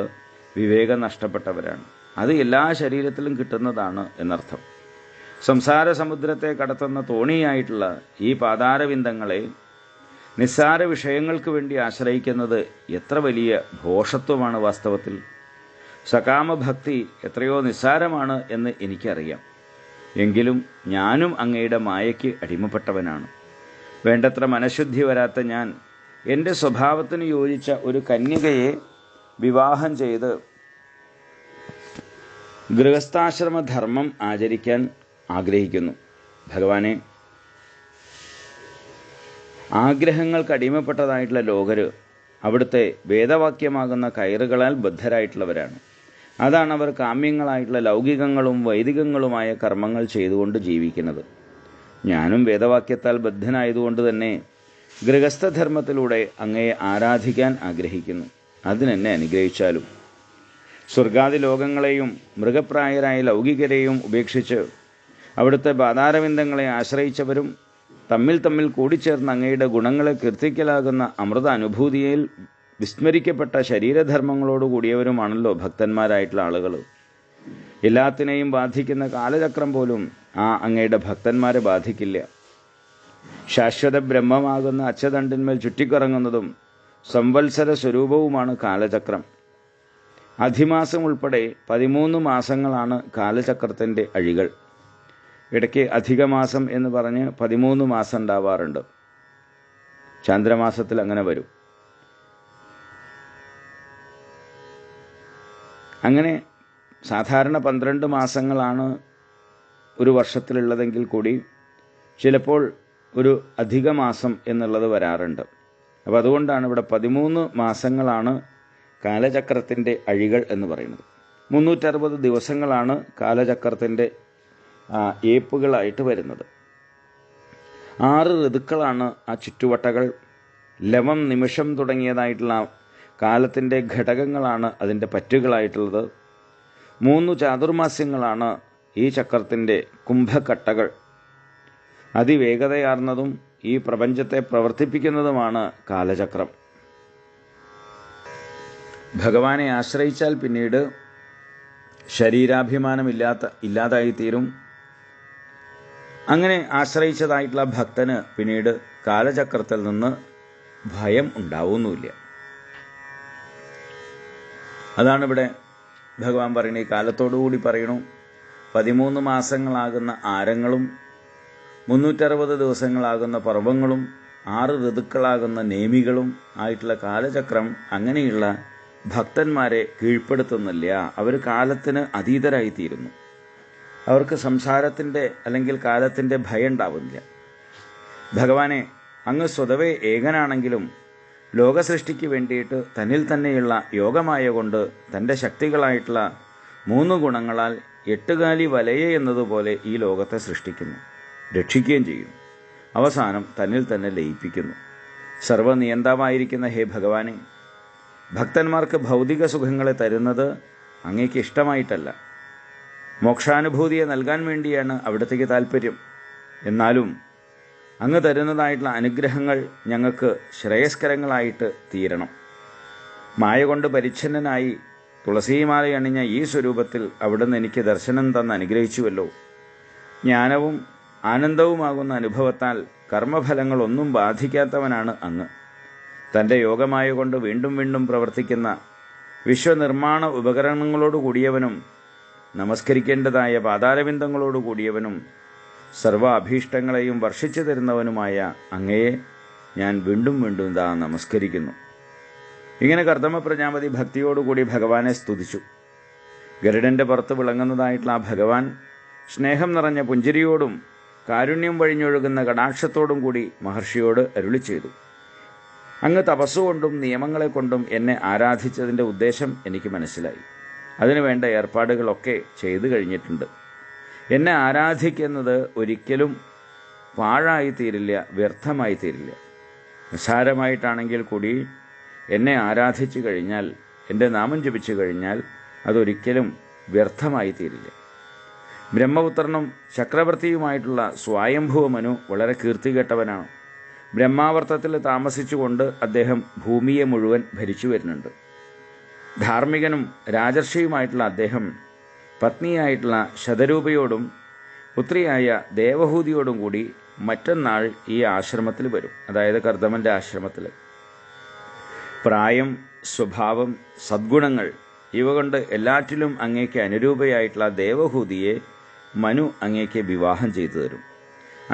വിവേകം നഷ്ടപ്പെട്ടവരാണ്. അത് എല്ലാ ശരീരത്തിലും കിട്ടുന്നതാണ് എന്നർത്ഥം. സംസാര സമുദ്രത്തെ കടത്തുന്ന തോണിയായിട്ടുള്ള ഈ പാതാരവിന്ദങ്ങളെ നിസ്സാര വിഷയങ്ങൾക്ക് വേണ്ടി ആശ്രയിക്കുന്നത് എത്ര വലിയ ഭോഷത്വമാണ് വാസ്തവത്തിൽ. സകാമഭക്തി എത്രയോ നിസ്സാരമാണ് എന്ന് എനിക്കറിയാം. എങ്കിലും ഞാനും അങ്ങയുടെ മായയ്ക്ക് അടിമപ്പെട്ടവനാണ്. വേണ്ടത്ര മനഃശുദ്ധി വരാത്ത ഞാൻ എൻ്റെ സ്വഭാവത്തിന് യോജിച്ച ഒരു കന്യകയെ വിവാഹം ചെയ്ത് ഗൃഹസ്ഥാശ്രമധർമ്മം ആചരിക്കാൻ ആഗ്രഹിക്കുന്നു. ഭഗവാനെ, ആഗ്രഹങ്ങൾക്ക് അടിമപ്പെട്ടതായിട്ടുള്ള ലോകര് അവിടുത്തെ വേദവാക്യമാകുന്ന കയറുകളാൽ ബദ്ധരായിട്ടുള്ളവരാണ്. അതാണ് അവർ കാമ്യങ്ങളായിട്ടുള്ള ലൗകികങ്ങളും വൈദികങ്ങളുമായ കർമ്മങ്ങൾ ചെയ്തുകൊണ്ട് ജീവിക്കുന്നത്. ഞാനും വേദവാക്യത്താൽ ബദ്ധനായതുകൊണ്ട് തന്നെ ഗൃഹസ്ഥധർമ്മത്തിലൂടെ അങ്ങയെ ആരാധിക്കാൻ ആഗ്രഹിക്കുന്നു. അതിനെന്നെ അനുഗ്രഹിച്ചാലും. സ്വർഗാദി ലോകങ്ങളെയും മൃഗപ്രായരായ ലൗകികരെയും ഉപേക്ഷിച്ച് അവിടുത്തെ പാതാരവിന്ദങ്ങളെ ആശ്രയിച്ചവരും തമ്മിൽ തമ്മിൽ കൂടിച്ചേർന്ന് അങ്ങയുടെ ഗുണങ്ങളെ കീർത്തിക്കലാകുന്ന അമൃത അനുഭൂതിയിൽ വിസ്മരിക്കപ്പെട്ട ശരീരധർമ്മങ്ങളോടുകൂടിയവരുമാണല്ലോ ഭക്തന്മാരായിട്ടുള്ള ആളുകൾ. എല്ലാത്തിനെയും ബാധിക്കുന്ന കാലചക്രം പോലും ആ അങ്ങയുടെ ഭക്തന്മാരെ ബാധിക്കില്ല. ശാശ്വത ബ്രഹ്മമാകുന്ന അച്ചതണ്ടിന്മേൽ ചുറ്റിക്കറങ്ങുന്നതും സംവത്സര സ്വരൂപവുമാണ് കാലചക്രം. അധിമാസം ഉൾപ്പെടെ 13 മാസങ്ങളാണ് കാലചക്രത്തിൻ്റെ അഴികൾ. ഇടയ്ക്ക് അധികമാസം എന്ന് പറഞ്ഞ് 13 മാസം ഉണ്ടാവാറുണ്ട്. ചാന്ദ്രമാസത്തിൽ അങ്ങനെ വരും. അങ്ങനെ സാധാരണ 12 മാസങ്ങളാണ് ഒരു വർഷത്തിലുള്ളതെങ്കിൽ കൂടി ചിലപ്പോൾ ഒരു അധിക മാസം എന്നുള്ളത് വരാറുണ്ട്. അപ്പോൾ അതുകൊണ്ടാണ് ഇവിടെ 13 മാസങ്ങളാണ് കാലചക്രത്തിൻ്റെ അഴികൾ എന്ന് പറയുന്നത്. 360 ദിവസങ്ങളാണ് കാലചക്രത്തിൻ്റെ ഏപ്പുകളായിട്ട് വരുന്നത്. 6 ഋതുക്കളാണ് ആ ചുറ്റുവട്ടകൾ. ലവം, നിമിഷം തുടങ്ങിയതായിട്ടുള്ള കാലത്തിൻ്റെ ഘടകങ്ങളാണ് അതിൻ്റെ പറ്റുകളായിട്ടുള്ളത്. 3 ചാതുർമാസ്യങ്ങളാണ് ഈ ചക്രത്തിൻ്റെ കുംഭക്കട്ടകൾ. അതിവേഗതയാർന്നതും ഈ പ്രപഞ്ചത്തെ പ്രവർത്തിപ്പിക്കുന്നതുമാണ് കാലചക്രം. ഭഗവാനെ ആശ്രയിച്ചാൽ പിന്നീട് ശരീരാഭിമാനം ഇല്ലാതായിത്തീരും. അങ്ങനെ ആശ്രയിച്ചതായിട്ടുള്ള ഭക്തന് പിന്നീട് കാലചക്രത്തിൽ നിന്ന് ഭയം ഉണ്ടാവുന്നുമില്ല. അതാണിവിടെ ഭഗവാൻ പറയുന്നത്. ഈ കാലത്തോടുകൂടി പറയണു 13 മാസങ്ങളാകുന്ന ആരങ്ങളും 360 ദിവസങ്ങളാകുന്ന പർവ്വങ്ങളും 6 ഋതുക്കളാകുന്ന നേമികളും ആയിട്ടുള്ള കാലചക്രം അങ്ങനെയുള്ള ഭക്തന്മാരെ കീഴ്പ്പെടുത്തുന്നില്ല. അവർ കാലത്തിന് അതീതരായിത്തീരുന്നു. അവർക്ക് സംസാരത്തിൻ്റെ അല്ലെങ്കിൽ കാലത്തിൻ്റെ ഭയം ഉണ്ടാവുന്നില്ല. ഭഗവാനെ, അങ്ങ് സ്വതവേ ഏകനാണെങ്കിലും ലോകസൃഷ്ടിക്ക് വേണ്ടിയിട്ട് തന്നിൽ തന്നെയുള്ള യോഗമായ കൊണ്ട് തൻ്റെ ശക്തികളായിട്ടുള്ള 3 ഗുണങ്ങളാൽ 8 കാലി വലയെ എന്നതുപോലെ ഈ ലോകത്തെ സൃഷ്ടിക്കുന്നു, രക്ഷിക്കുകയും ചെയ്യുന്നു. അവസാനം തന്നിൽ തന്നെ ലയിപ്പിക്കുന്നു. സർവനിയന്താവായിരിക്കുന്ന ഹേ ഭഗവാനെ, ഭക്തന്മാർക്ക് ഭൗതിക സുഖങ്ങളെ തരുന്നത് അങ്ങേക്ക് ഇഷ്ടമായിട്ടല്ല, മോക്ഷാനുഭൂതിയെ നൽകാൻ വേണ്ടിയാണ് അവിടത്തേക്ക് താല്പര്യം. എന്നാലും അങ്ങ് തരുന്നതായിട്ടുള്ള അനുഗ്രഹങ്ങൾ ഞങ്ങൾക്ക് ശ്രേയസ്കരങ്ങളായിട്ട് തീരണം. മായ കൊണ്ട് പരിച്ഛന്നനായി തുളസിമാല അണിഞ്ഞ ഈ സ്വരൂപത്തിൽ അവിടുന്ന് എനിക്ക് ദർശനം തന്ന് അനുഗ്രഹിച്ചുവല്ലോ. ജ്ഞാനവും ആനന്ദവുമാകുന്ന അനുഭവത്താൽ കർമ്മഫലങ്ങളൊന്നും ബാധിക്കാത്തവനാണ് അങ്ങ്. തൻ്റെ യോഗമായ കൊണ്ട് വീണ്ടും വീണ്ടും പ്രവർത്തിക്കുന്ന വിശ്വനിർമ്മാണ ഉപകരണങ്ങളോടുകൂടിയവനും നമസ്കരിക്കേണ്ടതായ പാതാരബിന്ദങ്ങളോടുകൂടിയവനും സർവ അഭീഷ്ടങ്ങളെയും വർഷിച്ചു തരുന്നവനുമായ അങ്ങയെ ഞാൻ വീണ്ടും വീണ്ടും നമസ്കരിക്കുന്നു. ഇങ്ങനെ കർദമ പ്രജാപതി ഭക്തിയോടുകൂടി ഭഗവാനെ സ്തുതിച്ചു. ഗരുഡൻ്റെ പുറത്ത് വിളങ്ങുന്നതായിട്ടുള്ള ആ ഭഗവാൻ സ്നേഹം നിറഞ്ഞ പുഞ്ചിരിയോടും കാരുണ്യം വഴിഞ്ഞൊഴുകുന്ന കടാക്ഷത്തോടും കൂടി മഹർഷിയോട് അരുളി ചെയ്തു. അങ്ങ് തപസ്സുകൊണ്ടും നിയമങ്ങളെ കൊണ്ടും എന്നെ ആരാധിച്ചതിൻ്റെ ഉദ്ദേശം എനിക്ക് മനസ്സിലായി. അതിനുവേണ്ട ഏർപ്പാടുകളൊക്കെ ചെയ്തു കഴിഞ്ഞിട്ടുണ്ട്. എന്നെ ആരാധിക്കുന്നത് ഒരിക്കലും പാഴായിത്തീരില്ല, വ്യർത്ഥമായിത്തീരില്ല. നിസ്സാരമായിട്ടാണെങ്കിൽ കൂടി എന്നെ ആരാധിച്ചു കഴിഞ്ഞാൽ, എൻ്റെ നാമം ജപിച്ചു കഴിഞ്ഞാൽ അതൊരിക്കലും വ്യർത്ഥമായിത്തീരില്ല. ബ്രഹ്മപുത്രനും ചക്രവർത്തിയുമായിട്ടുള്ള സ്വായംഭുവ മനു വളരെ കീർത്തികെട്ടവനാണ്. ബ്രഹ്മാവർത്തത്തിൽ താമസിച്ചുകൊണ്ട് അദ്ദേഹം ഭൂമിയെ മുഴുവൻ ഭരിച്ചു വരുന്നുണ്ട്. ധാർമ്മികനും രാജർഷിയുമായിട്ടുള്ള അദ്ദേഹം പത്നിയായിട്ടുള്ള ശതരൂപയോടും പുത്രിയായ ദേവഹൂതിയോടും കൂടി മറ്റന്നാൾ ഈ ആശ്രമത്തിൽ വരും, അതായത് കർദമൻ്റെ ആശ്രമത്തിൽ. പ്രായം, സ്വഭാവം, സദ്ഗുണങ്ങൾ ഇവ കൊണ്ട് എല്ലാറ്റിലും അങ്ങേക്ക് അനുരൂപയായിട്ടുള്ള ദേവഹൂതിയെ മനു അങ്ങേക്ക് വിവാഹം ചെയ്തു തരും.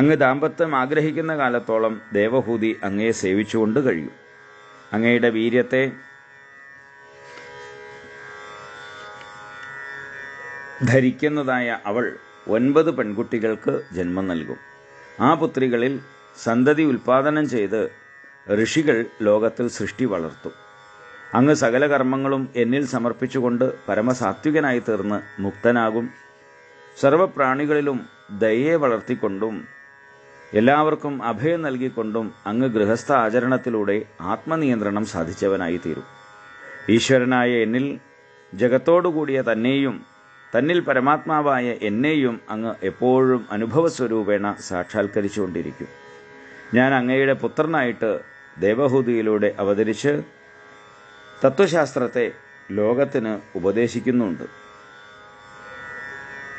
അങ്ങ് ദാമ്പത്യം ആഗ്രഹിക്കുന്ന കാലത്തോളം ദേവഹൂതി അങ്ങയെ സേവിച്ചുകൊണ്ട് കഴിയും. അങ്ങയുടെ വീര്യത്തെ ധരിക്കുന്നതായ അവൾ 9 പെൺകുട്ടികൾക്ക് ജന്മം നൽകും. ആ പുത്രികളിൽ സന്തതി ഉൽപാദനം ചെയ്ത് ഋഷികൾ ലോകത്തിൽ സൃഷ്ടി വളർത്തും. അങ്ങ് സകല കർമ്മങ്ങളും എന്നിൽ സമർപ്പിച്ചുകൊണ്ട് പരമസാത്വികനായി തീർന്ന് മുക്തനാകും. സർവപ്രാണികളിലും ദയയെ വളർത്തിക്കൊണ്ടും എല്ലാവർക്കും അഭയം നൽകിക്കൊണ്ടും അങ്ങ് ഗൃഹസ്ഥ ആചരണത്തിലൂടെ ആത്മനിയന്ത്രണം സാധിച്ചവനായി തീരും. ഈശ്വരനായ എന്നിൽ ജഗത്തോടുകൂടിയ തന്നെയും തന്നിൽ പരമാത്മാവായ എന്നെയും അങ്ങ് എപ്പോഴും അനുഭവസ്വരൂപേണ സാക്ഷാത്കരിച്ചുകൊണ്ടിരിക്കും. ഞാൻ അങ്ങയുടെ പുത്രനായിട്ട് ദേവഹൂതിയിലൂടെ അവതരിച്ച് തത്വശാസ്ത്രത്തെ ലോകത്തിന് ഉപദേശിക്കുന്നുണ്ട്.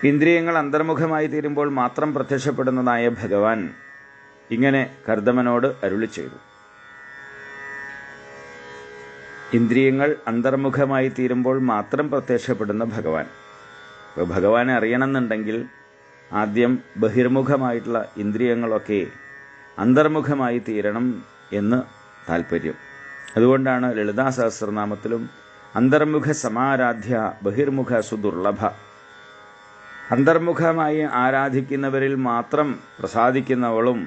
ഇന്ദ്രിയങ്ങൾ അന്തർമുഖമായി തീരുമ്പോൾ മാത്രം പ്രത്യക്ഷപ്പെടുന്നതായ ഭഗവാൻ ഇങ്ങനെ കർദമനോട് അരുളി ചെയ്തു. ഇന്ദ്രിയങ്ങൾ അന്തർമുഖമായി തീരുമ്പോൾ മാത്രം പ്രത്യക്ഷപ്പെടുന്ന ഭഗവാൻ. ഇപ്പോൾ ഭഗവാനെ അറിയണമെന്നുണ്ടെങ്കിൽ ആദ്യം ബഹിർമുഖമായിട്ടുള്ള ഇന്ദ്രിയങ്ങളൊക്കെ അന്തർമുഖമായി തീരണം എന്ന് താല്പര്യം. അതുകൊണ്ടാണ് ലളിതാ സഹസ്രനാമത്തിലും അന്തർമുഖ സമാരാധ്യ ബഹിർമുഖ സുദുർലഭ. അന്തർമുഖമായി ആരാധിക്കുന്നവരിൽ മാത്രം പ്രസാദിക്കുന്നവളും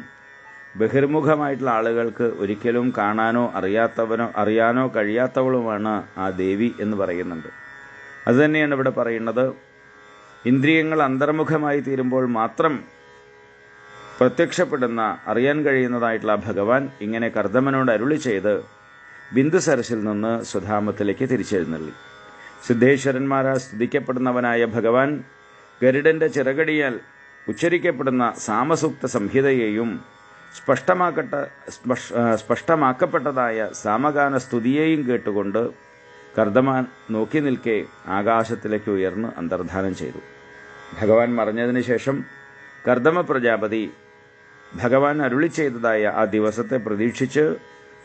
ബഹിർമുഖമായിട്ടുള്ള ആളുകൾക്ക് ഒരിക്കലും കാണാനോ അറിയാനോ കഴിയാത്തവളുമാണ് ആ ദേവി എന്ന് പറയുന്നുണ്ട്. അതുതന്നെയാണ് ഇവിടെ പറയുന്നത്. ഇന്ദ്രിയങ്ങൾ അന്തർമുഖമായി തീരുമ്പോൾ മാത്രം പ്രത്യക്ഷപ്പെടുന്ന അറിയാൻ കഴിയുന്നതായിട്ടുള്ള ഭഗവാൻ ഇങ്ങനെ കർദമനോട് അരുളി ചെയ്ത് ബിന്ദുസരസിൽ നിന്ന് സ്വധാമത്തിലേക്ക് തിരിച്ചെഴുന്നള്ളി. സിദ്ധേശ്വരന്മാരാൽ സ്തുതിക്കപ്പെടുന്നവനായ ഭഗവാൻ ഗരുഡന്റെ ചിറകടിയാൽ ഉച്ചരിക്കപ്പെടുന്ന സാമസൂക്ത സംഹിതയെയും സ്പഷ്ടമാക്കപ്പെട്ടതായ സാമഗാന സ്തുതിയെയും കേട്ടുകൊണ്ട് കർദമാൻ നോക്കി നിൽക്കെ ആകാശത്തിലേക്ക് ഉയർന്ന് അന്തർധാനം ചെയ്തു. ഭഗവാൻ മറഞ്ഞതിന് ശേഷം കർദമ പ്രജാപതി ഭഗവാൻ അരുളി ചെയ്തതായ ആ ദിവസത്തെ പ്രതീക്ഷിച്ച്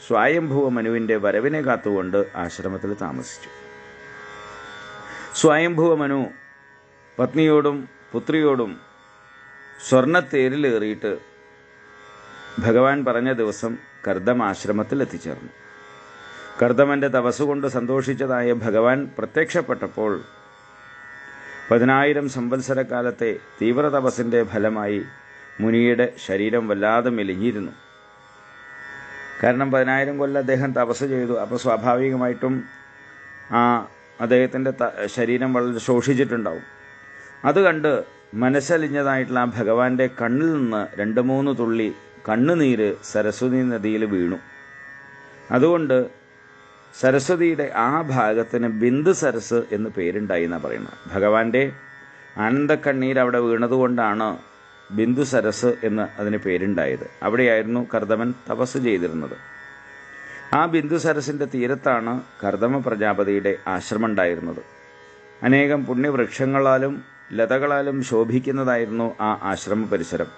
സ്വയംഭുവ മനുവിൻ്റെ വരവിനെ കാത്തുകൊണ്ട് ആശ്രമത്തിൽ താമസിച്ചു. സ്വയംഭുവ മനു പത്നിയോടും പുത്രിയോടും സ്വർണ്ണത്തേരിലേറിയിട്ട് ഭഗവാൻ പറഞ്ഞ ദിവസം കർദമ ആശ്രമത്തിൽ എത്തിച്ചേർന്നു. കർദമന്റെ തപസ്സുകൊണ്ട് സന്തോഷിച്ചതായ ഭഗവാൻ പ്രത്യക്ഷപ്പെട്ടപ്പോൾ 10,000 സംവത്സരക്കാലത്തെ തീവ്ര തപസ്സിൻ്റെ ഫലമായി മുനിയുടെ ശരീരം വല്ലാതെ മെലിഞ്ഞിരുന്നു. കാരണം 10,000 കൊല്ലം അദ്ദേഹം തപസ് ചെയ്തു. അപ്പോൾ സ്വാഭാവികമായിട്ടും അദ്ദേഹത്തിൻ്റെ ശരീരം വളരെ ശോഷിച്ചിട്ടുണ്ടാവും. അത് കണ്ട് മനസ്സലിഞ്ഞതായിട്ടുള്ള ആ ഭഗവാന്റെ കണ്ണിൽ നിന്ന് 2-3 തുള്ളി കണ്ണുനീര് സരസ്വതി നദിയിൽ വീണു. അതുകൊണ്ട് സരസ്വതിയുടെ ആ ഭാഗത്തിന് ബിന്ദു സരസ് എന്ന് പേരുണ്ടായി എന്നാണ് പറയുന്നത്. ഭഗവാന്റെ ആനന്ദക്കണ്ണീർ അവിടെ വീണതുകൊണ്ടാണ് ബിന്ദു സരസ് എന്ന് അതിന് പേരുണ്ടായത്. അവിടെയായിരുന്നു കർദമൻ തപസ് ചെയ്തിരുന്നത്. ആ ബിന്ദു സരസിൻ്റെ തീരത്താണ് കർദമ പ്രജാപതിയുടെ ആശ്രമം ഉണ്ടായിരുന്നത്. അനേകം പുണ്യവൃക്ഷങ്ങളാലും ലതകളാലും ശോഭിക്കുന്നതായിരുന്നു ആ ആശ്രമ പരിസരം.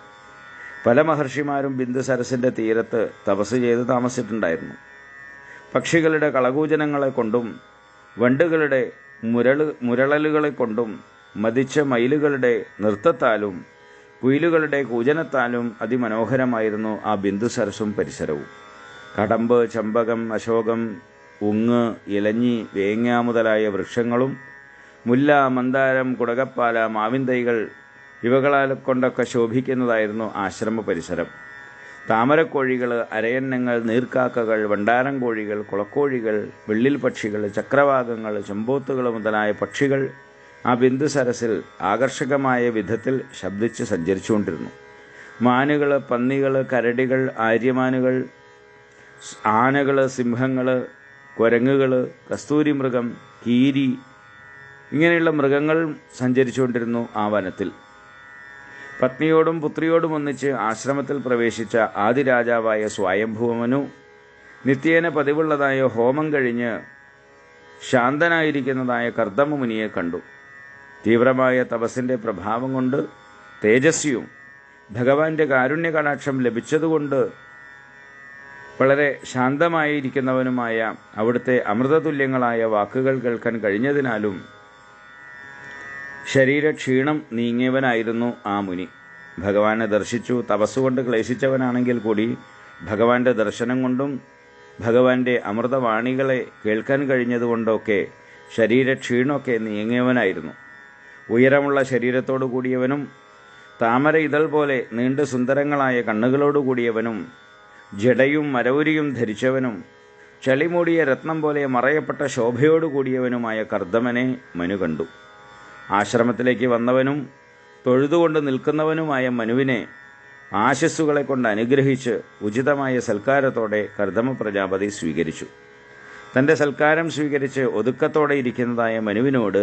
പല മഹർഷിമാരും ബിന്ദു സരസിൻ്റെ തീരത്ത് തപസ് ചെയ്ത് താമസിച്ചിട്ടുണ്ടായിരുന്നു. പക്ഷികളുടെ കളകൂജനങ്ങളെ കൊണ്ടും വണ്ടുകളുടെ മുരളലുകളെ കൊണ്ടും മതിച്ച മയിലുകളുടെ നൃത്തത്താലും കുയിലുകളുടെ കൂജനത്താലും അതിമനോഹരമായിരുന്നു ആ ബിന്ദു സരസും പരിസരവും. കടമ്പ്, ചമ്പകം, അശോകം, ഉങ്ങ്, ഇലഞ്ഞി, വേങ്ങ മുതലായ വൃക്ഷങ്ങളും മുല്ല, മന്ദാരം, കുടകപ്പാല, മാവിൻതൈകൾ ഇവകളാൽ കൊണ്ടൊക്കെ ശോഭിക്കുന്നതായിരുന്നു ആശ്രമ പരിസരം. താമരക്കോഴികൾ, അരയന്നങ്ങൾ, നീർക്കാക്കകൾ, വണ്ടാരം കോഴികൾ, കുളക്കോഴികൾ, വെള്ളിൽ പക്ഷികൾ, ചക്രവാകങ്ങൾ, ചെമ്പോത്തുകൾ മുതലായ പക്ഷികൾ ആ ബിന്ദു സരസിൽ ആകർഷകമായ വിധത്തിൽ ശബ്ദിച്ച് സഞ്ചരിച്ചുകൊണ്ടിരുന്നു. മാനുകൾ, പന്നികൾ, കരടികൾ, ആര്യമാനുകൾ, ആനകൾ, സിംഹങ്ങൾ, കുരങ്ങുകൾ, കസ്തൂരി മൃഗം, കീരി ഇങ്ങനെയുള്ള മൃഗങ്ങൾ സഞ്ചരിച്ചുകൊണ്ടിരുന്നു ആ വനത്തിൽ. പത്നിയോടും പുത്രിയോടും ഒന്നിച്ച് ആശ്രമത്തിൽ പ്രവേശിച്ച ആദിരാജാവായ സ്വയംഭൂമനു നിത്യേന പതിവുള്ളതായ ഹോമം കഴിഞ്ഞ് ശാന്തനായിരിക്കുന്നതായ കർദമ മുനിയെ കണ്ടു. തീവ്രമായ തപസ്സിൻ്റെ പ്രഭാവം കൊണ്ട് തേജസ്വിയും ഭഗവാന്റെ കാരുണ്യ കടാക്ഷം ലഭിച്ചതുകൊണ്ട് വളരെ ശാന്തമായിരിക്കുന്നവനുമായ അവിടുത്തെ അമൃതതുല്യങ്ങളായ വാക്കുകൾ കേൾക്കാൻ കഴിഞ്ഞതിനാലും ശരീരക്ഷീണം നീങ്ങിയവനായിരുന്നു ആ മുനി. ഭഗവാനെ ദർശിച്ചു. തപസ്സുകൊണ്ട് ക്ലേശിച്ചവനാണെങ്കിൽ കൂടി ഭഗവാന്റെ ദർശനം കൊണ്ടും ഭഗവാന്റെ അമൃതവാണികളെ കേൾക്കാൻ കഴിഞ്ഞതുകൊണ്ടൊക്കെ ശരീരക്ഷീണമൊക്കെ നീങ്ങിയവനായിരുന്നു. ഉയരമുള്ള ശരീരത്തോടു കൂടിയവനും താമര ഇതൾ പോലെ നീണ്ട സുന്ദരങ്ങളായ കണ്ണുകളോടു കൂടിയവനും ജടയും മരവുരിയും ധരിച്ചവനും ചെളിമൂടിയ രത്നം പോലെ മറയപ്പെട്ട ശോഭയോടുകൂടിയവനുമായ കർദമനെ മനു കണ്ടു. ആശ്രമത്തിലേക്ക് വന്നവനും തൊഴുതുകൊണ്ട് നിൽക്കുന്നവനുമായ മനുവിനെ ആശസ്സുകളെ കൊണ്ട് അനുഗ്രഹിച്ച് ഉചിതമായ സൽക്കാരത്തോടെ കർദമ പ്രജാപതി സ്വീകരിച്ചു. തൻ്റെ സൽക്കാരം സ്വീകരിച്ച് ഒതുക്കത്തോടെ ഇരിക്കുന്നതായ മനുവിനോട്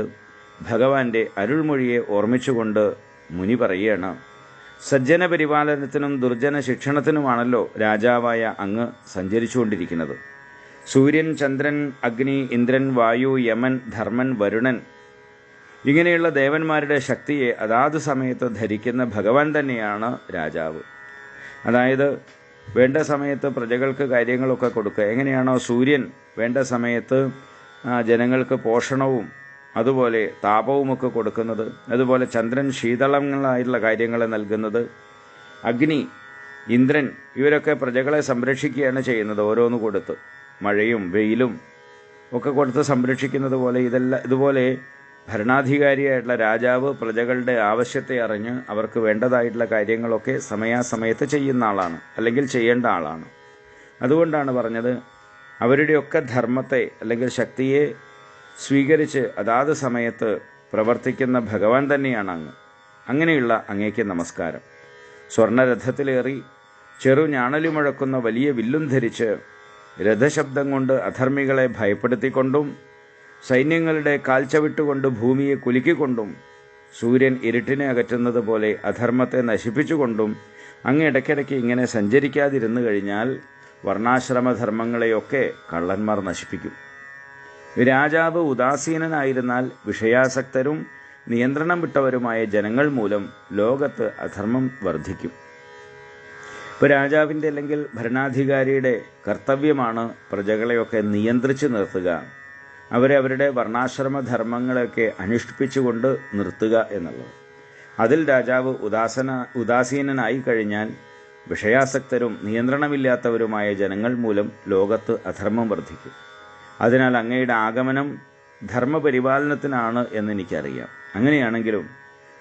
ഭഗവാന്റെ അരുൾമൊഴിയെ ഓർമ്മിച്ചുകൊണ്ട് മുനി പറയുകയാണ്, സജ്ജന പരിപാലനത്തിനും ദുർജന ശിക്ഷണത്തിനുമാണല്ലോ രാജാവായ അങ്ങ് സഞ്ചരിച്ചുകൊണ്ടിരിക്കുന്നത്. സൂര്യൻ, ചന്ദ്രൻ, അഗ്നി, ഇന്ദ്രൻ, വായു, യമൻ, ധർമ്മൻ, വരുണൻ ഇങ്ങനെയുള്ള ദേവന്മാരുടെ ശക്തിയെ അതാത് സമയത്ത് ധരിക്കുന്ന ഭഗവാൻ തന്നെയാണ് രാജാവ്. അതായത് വേണ്ട സമയത്ത് പ്രജകൾക്ക് കാര്യങ്ങളൊക്കെ കൊടുക്കുക. എങ്ങനെയാണോ സൂര്യൻ വേണ്ട സമയത്ത് ജനങ്ങൾക്ക് പോഷണവും അതുപോലെ താപവുമൊക്കെ കൊടുക്കുന്നത്, അതുപോലെ ചന്ദ്രൻ ശീതളങ്ങളായിട്ടുള്ള കാര്യങ്ങൾ നൽകുന്നത്, അഗ്നി, ഇന്ദ്രൻ ഇവരൊക്കെ പ്രജകളെ സംരക്ഷിക്കുകയാണ് ചെയ്യുന്നത്. ഓരോന്ന് കൊടുത്ത് മഴയും വെയിലും ഒക്കെ കൊടുത്ത് സംരക്ഷിക്കുന്നത് പോലെ ഇതുപോലെ ഭരണാധികാരിയായിട്ടുള്ള രാജാവ് പ്രജകളുടെ ആവശ്യത്തെ അറിഞ്ഞ് അവർക്ക് വേണ്ടതായിട്ടുള്ള കാര്യങ്ങളൊക്കെ സമയാസമയത്ത് ചെയ്യുന്ന ആളാണ്, അല്ലെങ്കിൽ ചെയ്യേണ്ട ആളാണ്. അതുകൊണ്ടാണ് പറഞ്ഞത് അവരുടെയൊക്കെ ധർമ്മത്തെ അല്ലെങ്കിൽ ശക്തിയെ സ്വീകരിച്ച് അതാത് സമയത്ത് പ്രവർത്തിക്കുന്ന ഭഗവാൻ തന്നെയാണ് അങ്ങ്. അങ്ങനെയുള്ള അങ്ങേക്ക് നമസ്കാരം. സ്വർണ്ണരഥത്തിലേറി ചെറു ഞാണലി മുഴക്കുന്ന വലിയ വില്ലും ധരിച്ച് രഥശബ്ദം കൊണ്ട് അധർമ്മികളെ ഭയപ്പെടുത്തിക്കൊണ്ടും സൈന്യങ്ങളുടെ കാൽച്ചവിട്ടുകൊണ്ട് ഭൂമിയെ കുലുക്കിക്കൊണ്ടും സൂര്യൻ ഇരുട്ടിനെ അകറ്റുന്നത് പോലെ അധർമ്മത്തെ നശിപ്പിച്ചുകൊണ്ടും അങ്ങ് ഇടയ്ക്കിടയ്ക്ക് ഇങ്ങനെ സഞ്ചരിക്കാതിരുന്നു കഴിഞ്ഞാൽ വർണ്ണാശ്രമധർമ്മങ്ങളെയൊക്കെ കള്ളന്മാർ നശിപ്പിക്കും. രാജാവ് ഉദാസീനനായിരുന്നാൽ വിഷയാസക്തരും നിയന്ത്രണം വിട്ടവരുമായ ജനങ്ങൾ മൂലം ലോകത്ത് അധർമ്മം വർദ്ധിക്കും. ഇപ്പോൾ രാജാവിൻ്റെ അല്ലെങ്കിൽ ഭരണാധികാരിയുടെ കർത്തവ്യമാണ് പ്രജകളെയൊക്കെ നിയന്ത്രിച്ച് നിർത്തുക, അവരെ അവരുടെ വർണ്ണാശ്രമ ധർമ്മങ്ങളെയൊക്കെ അനുഷ്ഠിപ്പിച്ചുകൊണ്ട് നിർത്തുക എന്നുള്ളത്. അതിൽ രാജാവ് ഉദാസീനനായി കഴിഞ്ഞാൽ വിഷയാസക്തരും നിയന്ത്രണമില്ലാത്തവരുമായ ജനങ്ങൾ മൂലം ലോകത്ത് അധർമ്മം വർദ്ധിക്കും. അതിനാൽ അങ്ങയുടെ ആഗമനം ധർമ്മപരിപാലനത്തിനാണ് എന്നെനിക്കറിയാം. അങ്ങനെയാണെങ്കിലും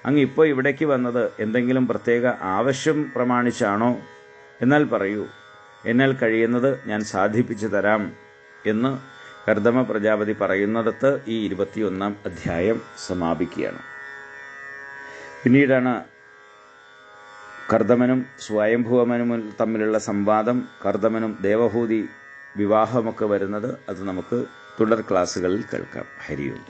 അങ്ങ് ഇപ്പോൾ ഇവിടേക്ക് വന്നത് എന്തെങ്കിലും പ്രത്യേക ആവശ്യം പ്രമാണിച്ചാണോ? എന്നാൽ പറയൂ, എന്നാൽ കഴിയുന്നത് ഞാൻ സാധിപ്പിച്ചു തരാം എന്ന് കർദമ പ്രജാപതി പറയുന്നിടത്ത് ഈ 21-ാം അധ്യായം സമാപിക്കുകയാണ്. പിന്നീടാണ് കർദമനും സ്വയംഭൂവമനും തമ്മിലുള്ള സംവാദം, കർദമനും ദേവഹൂതി വിവാഹമൊക്കെ വരുന്നത്. അത് നമുക്ക് തുടർ ക്ലാസ്സുകളിൽ കേൾക്കാം. ഹരി ഓം.